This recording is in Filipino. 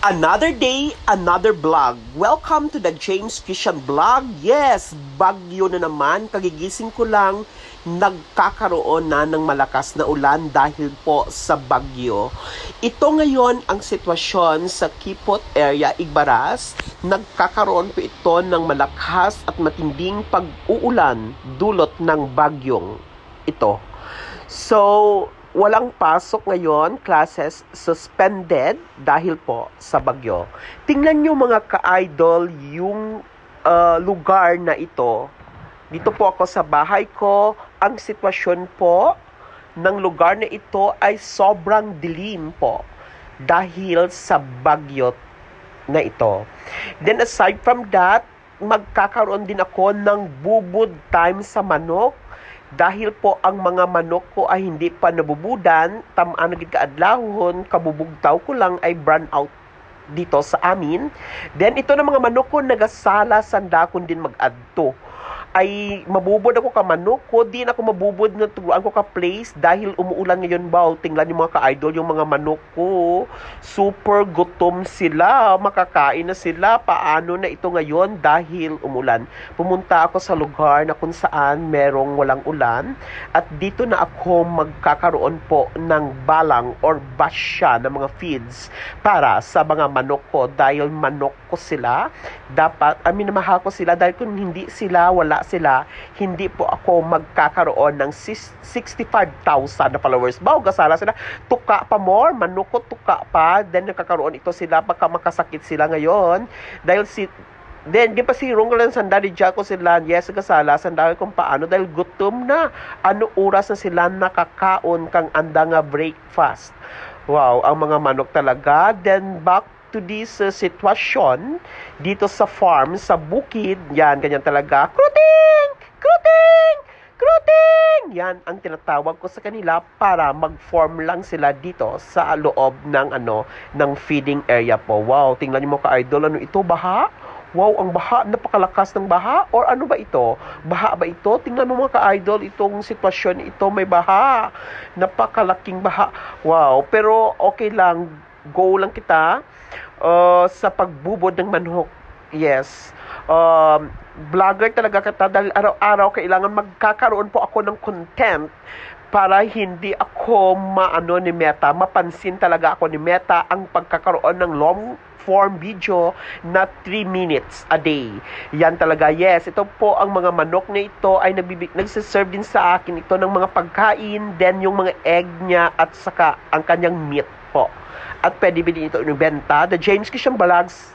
Another day, another vlog. Welcome to the James Christian Vlog. Yes, bagyo na naman. Kagigising ko lang, nagkakaroon na ng malakas na ulan dahil po sa bagyo. Ito ngayon ang sitwasyon sa Kipot area, Igbaras. Nagkakaroon po ito ng malakas at matinding pag-uulan dulot ng bagyong ito. So, walang pasok ngayon, classes suspended dahil po sa bagyo. Tingnan nyo mga ka-idol yung lugar na ito. Dito po ako sa bahay ko. Ang sitwasyon po ng lugar na ito ay sobrang dilim po dahil sa bagyo na ito. Then aside from that, magkakaroon din ako ng bubud time sa manok. Dahil po ang mga manok ko ay hindi pa nabubudan, tamaan naging kaadlahon, kabubugtaw ko lang ay burn out dito sa amin. Then ito na mga manok ko, nagasala sandakon din mag-adto. Ay mabubod ako ka manok ko, di na ako mabubod na turuan ko ka place dahil umuulan ngayon ba. Tingnan yung mga ka-idol, yung mga manok ko, super gutom sila, makakain na sila. Paano na ito ngayon dahil umulan? Pumunta ako sa lugar na kung saan merong walang ulan at dito na ako magkakaroon po ng balang or basya ng mga feeds para sa mga manok ko dahil manok ko sila. Dapat, minamahal ko sila dahil kung hindi sila, wala sila, hindi po ako magkakaroon ng 65,000 na followers. Baw, gasala sila. Tuka pa more, manok ko tuka pa. Then nakakaroon ito sila, baka makasakit sila ngayon. Dahil then, di pa si Rongalan sandali dyan ko sila, yes, gasala, sandali kung paano, dahil gutom na. Ano oras na sila nakakaon kang anda nga breakfast. Wow, ang mga manok talaga. Then, back to this sitwasyon dito sa farm, sa bukid, yan, ganyan talaga. Kruting! Kruting! Kruting! Yan ang tinatawag ko sa kanila para mag-form lang sila dito sa loob ng ng feeding area po. Wow, tingnan niyo mga ka-idol, ano ito, baha? Wow, ang baha, napakalakas ng baha? Or ano ba ito? Baha ba ito? Tingnan mo mga ka-idol, itong sitwasyon ito, may baha. Napakalaking baha. Wow, pero okay lang, go lang kita sa pagbubod ng manok. Yes. Vlogger talaga kita dahil araw-araw kailangan magkakaroon po ako ng content para hindi ako ni Meta. Mapansin talaga ako ni Meta ang pagkakaroon ng long form video na 3 minutes a day. Yan talaga, yes. Ito po ang mga manok na ito ay nagsiserve din sa akin ito ng mga pagkain, then yung mga egg niya at saka ang kanyang meat po. At pwede din ito ibenta. The James Christian Vlogs